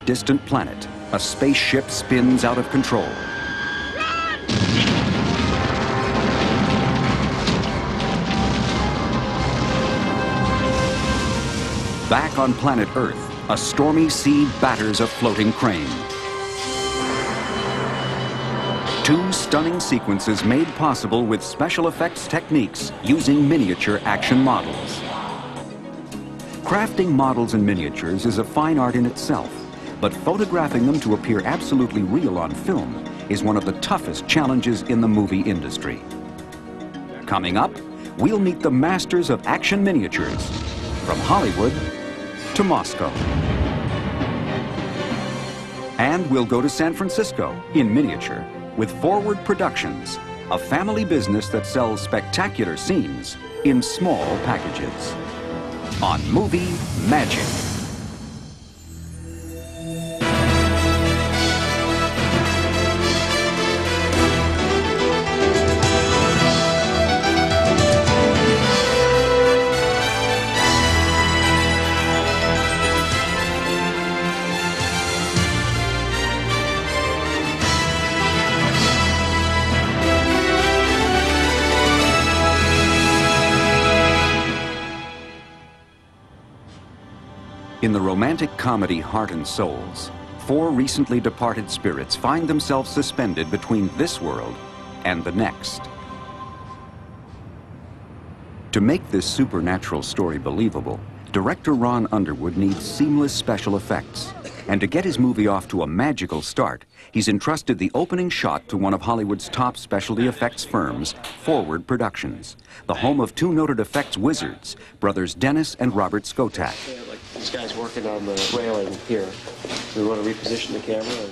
Distant planet, a spaceship spins out of control. Back on planet Earth, a stormy sea batters a floating crane. Two stunning sequences made possible with special effects techniques using miniature action models. Crafting models and miniatures is a fine art in itself, but photographing them to appear absolutely real on film is one of the toughest challenges in the movie industry. Coming up, we'll meet the masters of action miniatures, from Hollywood to Moscow. And we'll go to San Francisco in miniature with Forward Productions, a family business that sells spectacular scenes in small packages. On Movie Magic. In the romantic comedy Heart and Souls, four recently departed spirits find themselves suspended between this world and the next. To make this supernatural story believable, director Ron Underwood needs seamless special effects. And to get his movie off to a magical start, he's entrusted the opening shot to one of Hollywood's top specialty effects firms, Forward Productions, the home of two noted effects wizards, brothers Dennis and Robert Skotak. These guys working on the railing here. We want to reposition the camera.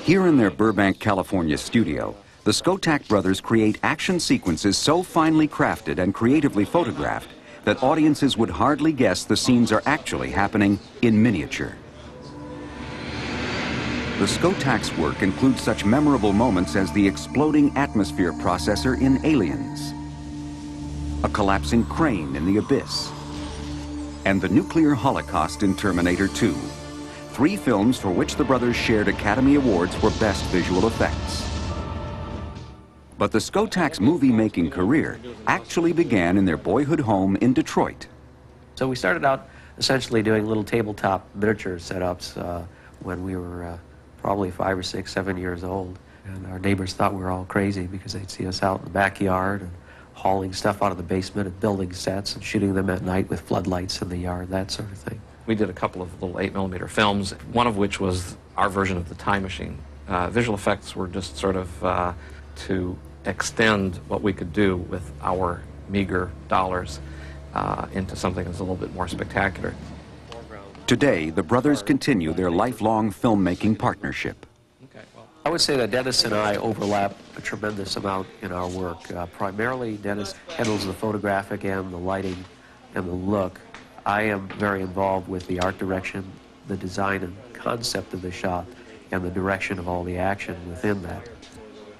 Here in their Burbank, California studio, the Skotak brothers create action sequences so finely crafted and creatively photographed that audiences would hardly guess the scenes are actually happening in miniature. The Skotak's work includes such memorable moments as the exploding atmosphere processor in Aliens, a collapsing crane in The Abyss, and the nuclear holocaust in Terminator 2. Three films for which the brothers shared Academy Awards for Best Visual Effects. But the Skotak's movie-making career actually began in their boyhood home in Detroit. So we started out essentially doing little tabletop miniature setups when we were probably 5 or 6, 7 years old. And our neighbors thought we were all crazy because they'd see us out in the backyard and hauling stuff out of the basement and building sets and shooting them at night with floodlights in the yard, that sort of thing. We did a couple of little 8mm films, one of which was our version of the Time Machine. Visual effects were just sort of to extend what we could do with our meager dollars into something that's a little bit more spectacular. Today, the brothers continue their lifelong filmmaking partnership. I would say that Dennis and I overlap a tremendous amount in our work. Primarily, Dennis handles the photographic and the lighting and the look. I am very involved with the art direction, the design and concept of the shot, and the direction of all the action within that.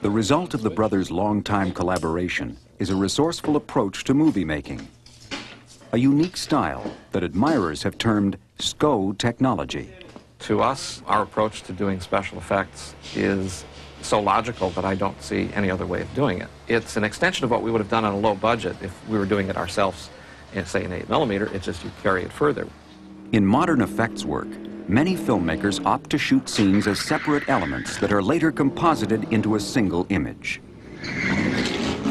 The result of the brothers' long-time collaboration is a resourceful approach to movie making. A unique style that admirers have termed SCO technology. To us, our approach to doing special effects is so logical that I don't see any other way of doing it. It's an extension of what we would have done on a low budget if we were doing it ourselves in, say, an 8mm. It's just you carry it further. In modern effects work, many filmmakers opt to shoot scenes as separate elements that are later composited into a single image.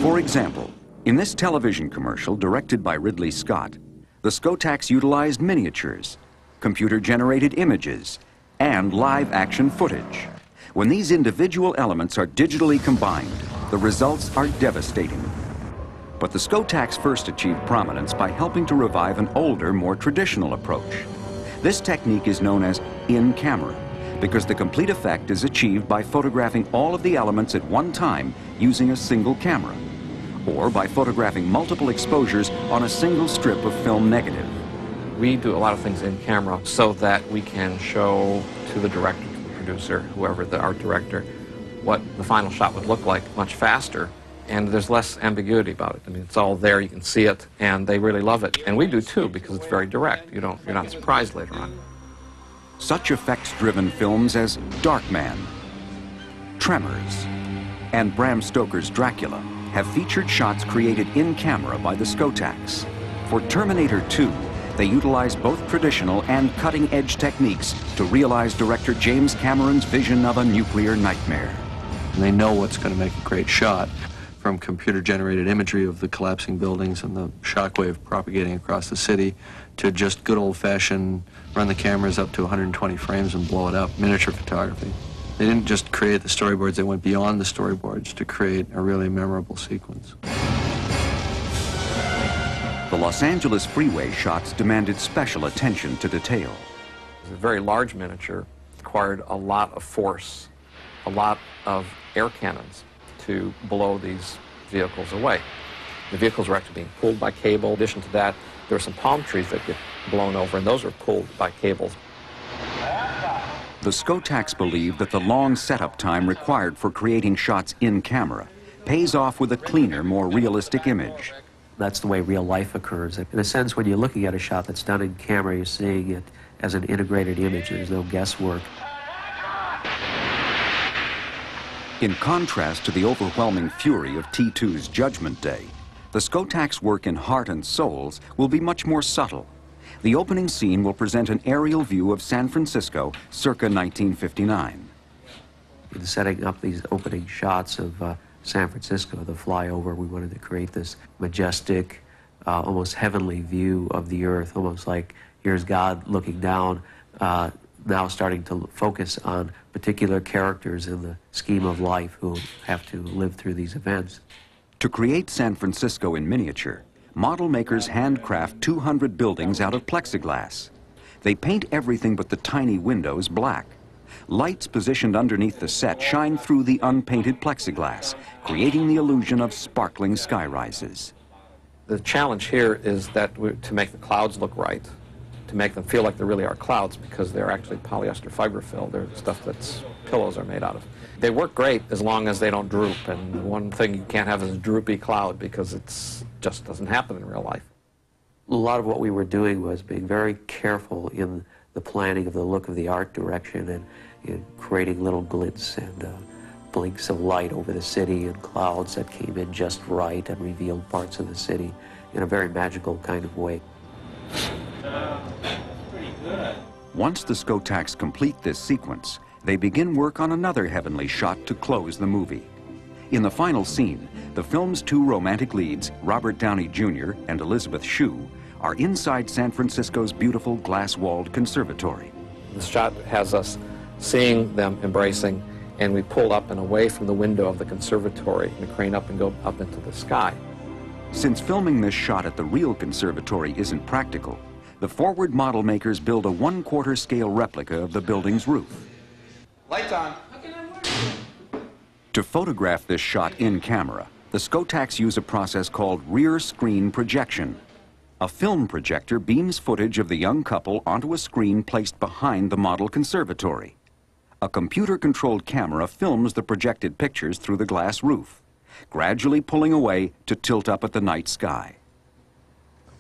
For example, in this television commercial directed by Ridley Scott, the Skotaks utilized miniatures, computer-generated images, and live-action footage. When these individual elements are digitally combined, the results are devastating. But the Skotaks first achieved prominence by helping to revive an older, more traditional approach. This technique is known as in-camera, because the complete effect is achieved by photographing all of the elements at one time using a single camera, or by photographing multiple exposures on a single strip of film negative. We do a lot of things in camera so that we can show to the director, to the producer, whoever the art director, what the final shot would look like much faster, and there's less ambiguity about it. I mean, it's all there, you can see it, and they really love it. And we do too, because it's very direct. You're not surprised later on. Such effects-driven films as Darkman, Tremors, and Bram Stoker's Dracula have featured shots created in camera by the Skotax. For Terminator 2, they utilize both traditional and cutting-edge techniques to realize director James Cameron's vision of a nuclear nightmare. And they know what's going to make a great shot, from computer-generated imagery of the collapsing buildings and the shockwave propagating across the city, to just good old-fashioned run the cameras up to 120 frames and blow it up, miniature photography. They didn't just create the storyboards, they went beyond the storyboards to create a really memorable sequence. The Los Angeles freeway shots demanded special attention to detail. A very large miniature required a lot of force, a lot of air cannons to blow these vehicles away. The vehicles were actually being pulled by cable. In addition to that, there were some palm trees that get blown over, and those were pulled by cables. The Skotax believed that the long setup time required for creating shots in camera pays off with a cleaner, more realistic image. That's the way real life occurs. In a sense, when you're looking at a shot that's done in camera, you're seeing it as an integrated image. There's no guesswork. In contrast to the overwhelming fury of T2's Judgment Day, the Skotax work in Heart and Souls will be much more subtle. The opening scene will present an aerial view of San Francisco circa 1959. In setting up these opening shots of San Francisco, the flyover, we wanted to create this majestic, almost heavenly view of the earth, almost like here's God looking down, now starting to focus on particular characters in the scheme of life who have to live through these events. To create San Francisco in miniature, model makers handcraft 200 buildings out of plexiglass. They paint everything but the tiny windows black. Lights positioned underneath the set shine through the unpainted plexiglass, creating the illusion of sparkling skyrises. The challenge here is that to make the clouds look right, to make them feel like they really are clouds, because they're actually polyester fiber fill. They're stuff that's pillows are made out of. They work great as long as they don't droop, and one thing you can't have is a droopy cloud, because it just doesn't happen in real life. A lot of what we were doing was being very careful in the planning of the look of the art direction, and in creating little glints and blinks of light over the city and clouds that came in just right and revealed parts of the city in a very magical kind of way. Once the Skotax complete this sequence, they begin work on another heavenly shot to close the movie. In the final scene, the film's two romantic leads, Robert Downey Jr. and Elizabeth Shue, are inside San Francisco's beautiful glass-walled conservatory. The shot has us seeing them embracing, and we pull up and away from the window of the conservatory and crane up and go up into the sky. Since filming this shot at the real conservatory isn't practical, the forward model makers build a 1/4 scale replica of the building's roof. Lights on. To photograph this shot in camera, the Skotax use a process called rear screen projection. A film projector beams footage of the young couple onto a screen placed behind the model conservatory. A computer-controlled camera films the projected pictures through the glass roof, gradually pulling away to tilt up at the night sky.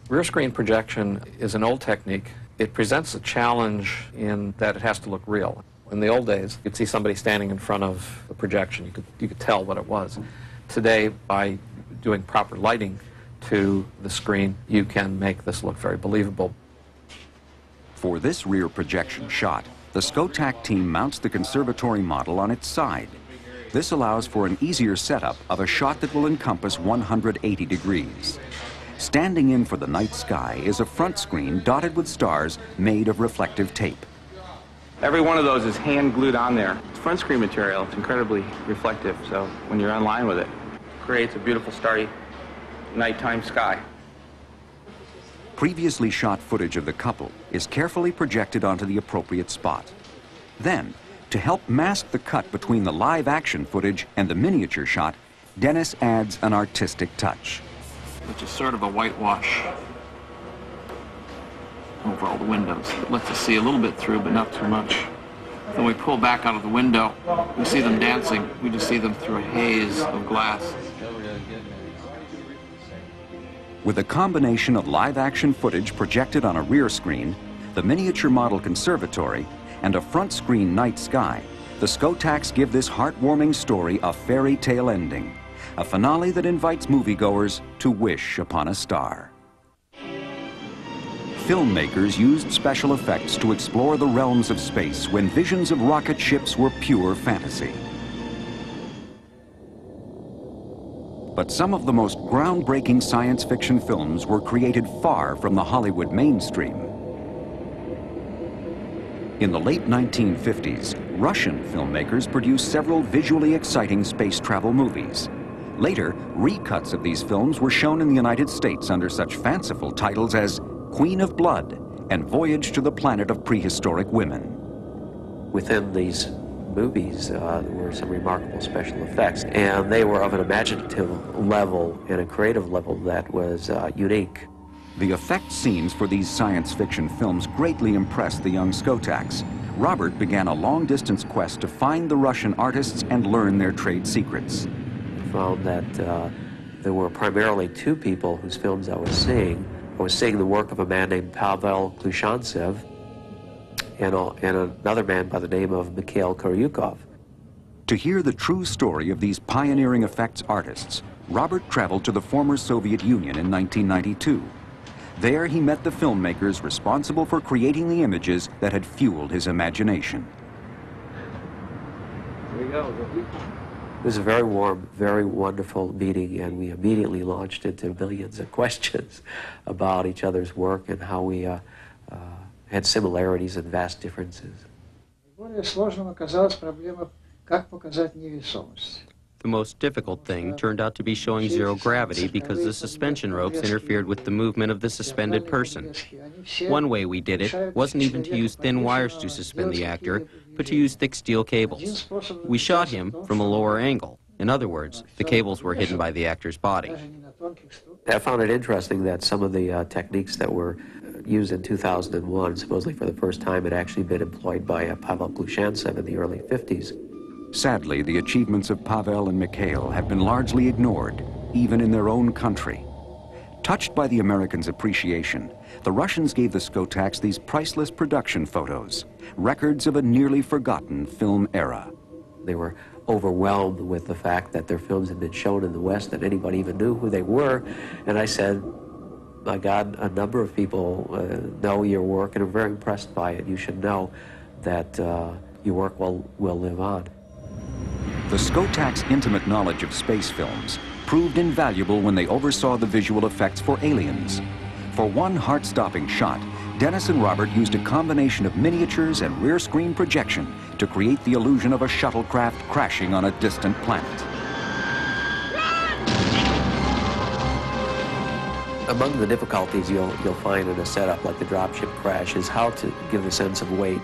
Rear screen projection is an old technique. It presents a challenge in that it has to look real. In the old days, you could see somebody standing in front of the projection. You could tell what it was. Today, by doing proper lighting to the screen, you can make this look very believable. For this rear projection shot, the Skotax team mounts the conservatory model on its side. This allows for an easier setup of a shot that will encompass 180 degrees. Standing in for the night sky is a front screen dotted with stars made of reflective tape. Every one of those is hand glued on there. It's front screen material. It's incredibly reflective, so when you're online with it, it creates a beautiful starry nighttime sky. Previously shot footage of the couple is carefully projected onto the appropriate spot. Then, to help mask the cut between the live action footage and the miniature shot, Dennis adds an artistic touch. Which is sort of a whitewash over all the windows. It lets us see a little bit through, but not too much. When we pull back out of the window, we see them dancing. We just see them through a haze of glass. With a combination of live-action footage projected on a rear screen, the miniature model conservatory, and a front screen night sky, the Skotax give this heartwarming story a fairy tale ending, a finale that invites moviegoers to wish upon a star. Filmmakers used special effects to explore the realms of space when visions of rocket ships were pure fantasy. But some of the most groundbreaking science fiction films were created far from the Hollywood mainstream. In the late 1950s, Russian filmmakers produced several visually exciting space travel movies. Later, recuts of these films were shown in the United States under such fanciful titles as Queen of Blood and Voyage to the Planet of Prehistoric Women. Within these movies, there were some remarkable special effects, and they were of an imaginative level and a creative level that was unique. The effect scenes for these science fiction films greatly impressed the young Skotax. Robert began a long-distance quest to find the Russian artists and learn their trade secrets. I found that there were primarily two people whose films I was seeing. I was seeing the work of a man named Pavel Klushantsev and another man by the name of Mikhail Koryukov. To hear the true story of these pioneering effects artists, Robert traveled to the former Soviet Union in 1992. There he met the filmmakers responsible for creating the images that had fueled his imagination. Here we go. It was a very warm, very wonderful meeting, and we immediately launched into millions of questions about each other's work and how we had similarities and vast differences. The most difficult thing turned out to be showing zero gravity because the suspension ropes interfered with the movement of the suspended person. One way we did it wasn't even to use thin wires to suspend the actor, but to use thick steel cables. We shot him from a lower angle. In other words, the cables were hidden by the actor's body. I found it interesting that some of the techniques that were used in 2001, supposedly for the first time, had actually been employed by Pavel Klushantsev in the early 50s. Sadly, the achievements of Pavel and Mikhail have been largely ignored, even in their own country. Touched by the Americans' appreciation, the Russians gave the Skotax these priceless production photos, records of a nearly forgotten film era. They were overwhelmed with the fact that their films had been shown in the West, that anybody even knew who they were. And I said, my God, a number of people know your work and are very impressed by it. You should know that your work will live on. The Skotax's intimate knowledge of space films proved invaluable when they oversaw the visual effects for Aliens. For one heart-stopping shot, Dennis and Robert used a combination of miniatures and rear screen projection to create the illusion of a shuttlecraft crashing on a distant planet. Among the difficulties you'll find in a setup like the dropship crash is how to give the sense of weight.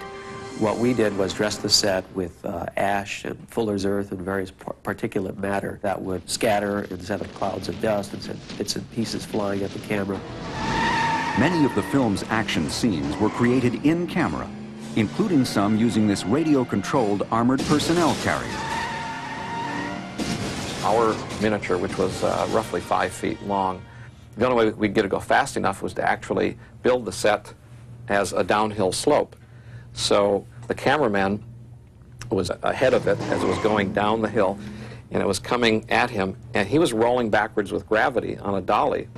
What we did was dress the set with ash and fuller's earth and various particulate matter that would scatter instead of clouds of dust and send bits and pieces flying at the camera. Many of the film's action scenes were created in camera, including some using this radio-controlled armored personnel carrier. Our miniature, which was roughly 5 feet long, the only way we'd get to go fast enough was to actually build the set as a downhill slope. So the cameraman was ahead of it as it was going down the hill, and it was coming at him, and he was rolling backwards with gravity on a dolly,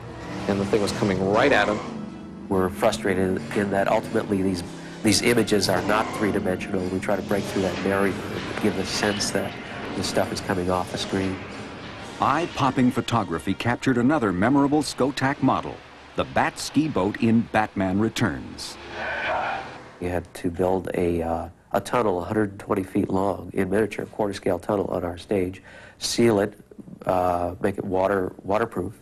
and the thing was coming right at him. We're frustrated in that ultimately these images are not three-dimensional. We try to break through that barrier and give the sense that the stuff is coming off the screen. Eye-popping photography captured another memorable Skotax model, the Bat ski boat in Batman Returns. We had to build a tunnel 120 feet long in miniature, quarter-scale tunnel on our stage, seal it, make it waterproof,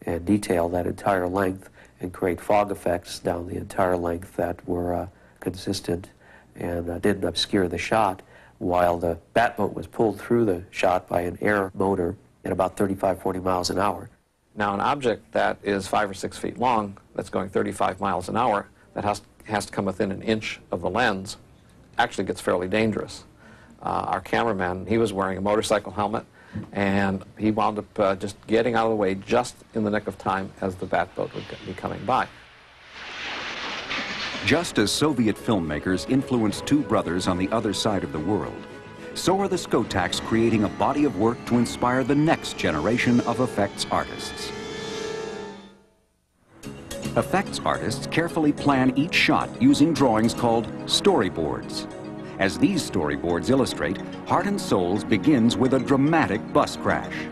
and detail that entire length and create fog effects down the entire length that were consistent and didn't obscure the shot, while the Batboat was pulled through the shot by an air motor at about 35-40 miles an hour. Now, an object that is 5 or 6 feet long, that's going 35 miles an hour, that has to come within an inch of the lens, actually gets fairly dangerous. Our cameraman, he was wearing a motorcycle helmet, and he wound up just getting out of the way just in the nick of time as the Batboat would be coming by. Just as Soviet filmmakers influenced two brothers on the other side of the world, so are the Skotaks creating a body of work to inspire the next generation of effects artists. Effects artists carefully plan each shot using drawings called storyboards. As these storyboards illustrate, Heart and Souls begins with a dramatic bus crash.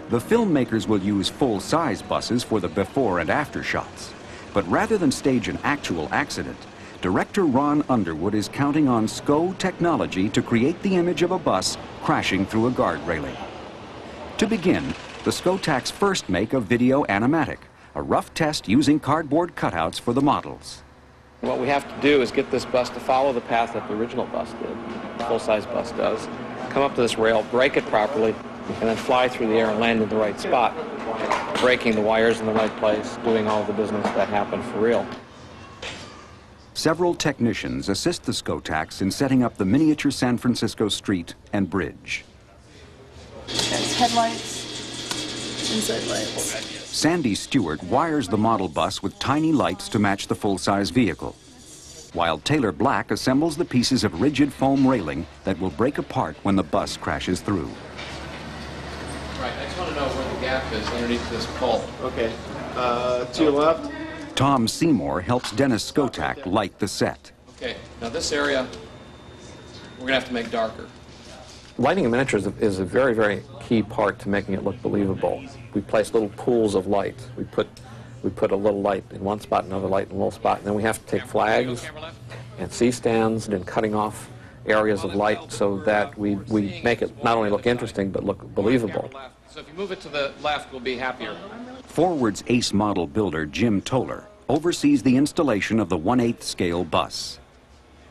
The filmmakers will use full-size buses for the before and after shots. But rather than stage an actual accident, director Ron Underwood is counting on SCO technology to create the image of a bus crashing through a guard railing. To begin, the Skotaks first make a video animatic, a rough test using cardboard cutouts for the models. What we have to do is get this bus to follow the path that the original bus did, the full-size bus does, come up to this rail, brake it properly, and then fly through the air and land in the right spot, braking the wires in the right place, doing all the business that happened for real. Several technicians assist the Skotaks in setting up the miniature San Francisco street and bridge. There's headlights, inside lights. Sandy Stewart wires the model bus with tiny lights to match the full-size vehicle, while Taylor Black assembles the pieces of rigid foam railing that will break apart when the bus crashes through. Right, I just want to know where the gap is underneath this pole. Okay, to your left. Tom Seymour helps Dennis Skotak light the set. Okay, now this area, we're going to have to make darker. Lighting in miniatures is a very, very key part to making it look believable. We place little pools of light. We put a little light in one spot, another light in a little spot, and then we have to take flags and C-stands and cutting off areas of light so that we make it not only look interesting, but look believable. So if you move it to the left, we'll be happier. Forward's ace model builder Jim Toller oversees the installation of the 1/8 scale bus.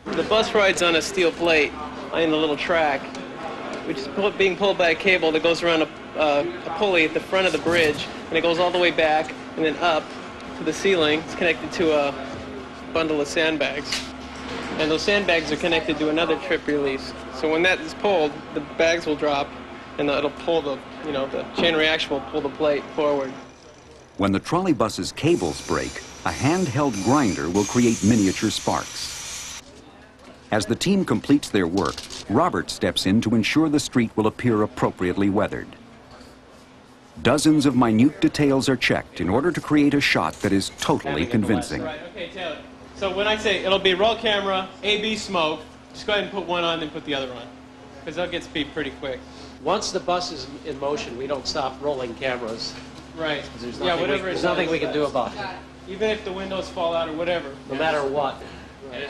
The bus rides on a steel plate in the little track, which is being pulled by a cable that goes around a pulley at the front of the bridge, and it goes all the way back and then up to the ceiling. It's connected to a bundle of sandbags. And those sandbags are connected to another trip release. So when that is pulled, the bags will drop, and it'll pull the chain reaction will pull the plate forward. When the trolley bus's cables break, a handheld grinder will create miniature sparks. As the team completes their work, Robert steps in to ensure the street will appear appropriately weathered. Dozens of minute details are checked in order to create a shot that is totally convincing. Right, okay, Taylor. So when I say it'll be roll camera, A-B smoke, just go ahead and put one on and put the other on, because they'll get speed pretty quick. Once the bus is in motion, we don't stop rolling cameras. Right. There's nothing we can do about it, Even if the windows fall out or whatever. no matter what.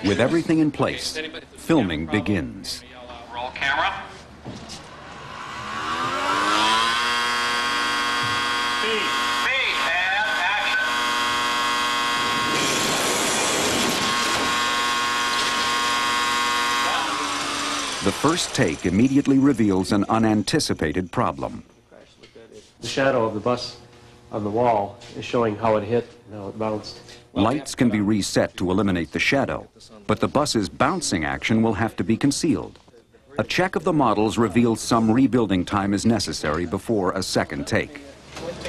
With everything in place, filming begins. Roll camera. Speed, and action. The first take immediately reveals an unanticipated problem. The shadow of the bus on the wall is showing how it hit and how it bounced. Lights can be reset to eliminate the shadow, but the bus's bouncing action will have to be concealed. A check of the models reveals some rebuilding time is necessary before a second take.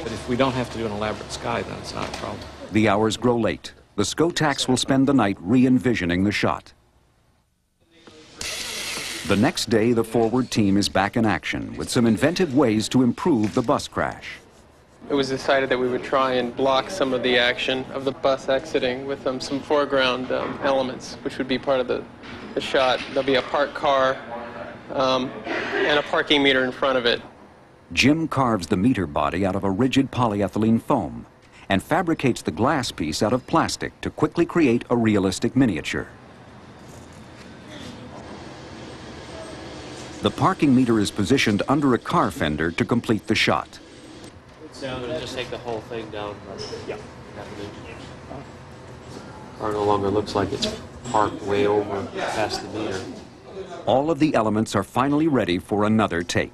But if we don't have to do an elaborate sky, then it's not a problem. The hours grow late. The Skotaks will spend the night re-envisioning the shot. The next day, the Forward team is back in action with some inventive ways to improve the bus crash. It was decided that we would try and block some of the action of the bus exiting with some foreground elements, which would be part of the shot. There'll be a parked car and a parking meter in front of it. Jim carves the meter body out of a rigid polyethylene foam and fabricates the glass piece out of plastic to quickly create a realistic miniature. The parking meter is positioned under a car fender to complete the shot. Down and just take the whole thing down. Yeah. Half an inch. Car no longer looks like it's parked way over past the meter. All of the elements are finally ready for another take.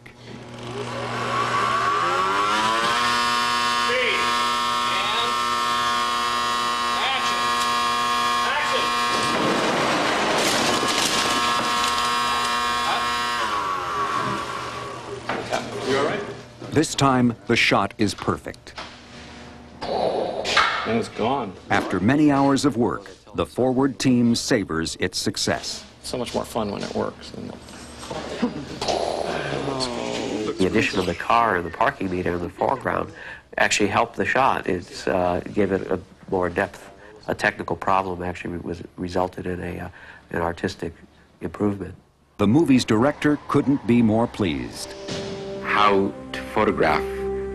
This time, the shot is perfect. And and it's gone. After many hours of work, the Forward team savors its success. It's so much more fun when it works. The addition of the car and the parking meter in the foreground actually helped the shot. It's gave it a more depth. A technical problem actually resulted in an artistic improvement. The movie's director couldn't be more pleased. How to photograph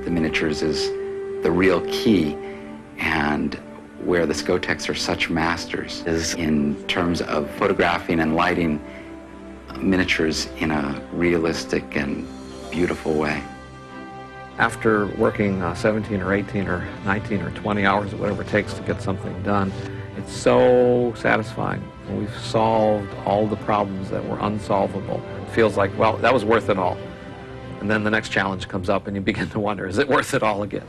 the miniatures is the real key, and where the Skotex are such masters is in terms of photographing and lighting miniatures in a realistic and beautiful way. After working 17 or 18 or 19 or 20 hours or whatever it takes to get something done, it's so satisfying. We've solved all the problems that were unsolvable. It feels like, well, that was worth it all. And then the next challenge comes up and you begin to wonder, is it worth it all again?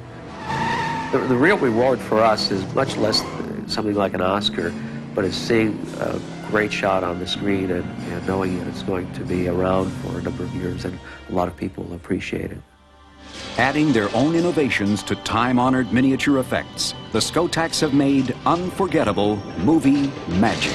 The real reward for us is much less something like an Oscar, but is seeing a great shot on the screen and knowing that it's going to be around for a number of years, and a lot of people will appreciate it. Adding their own innovations to time-honored miniature effects, the Skotex have made unforgettable movie magic.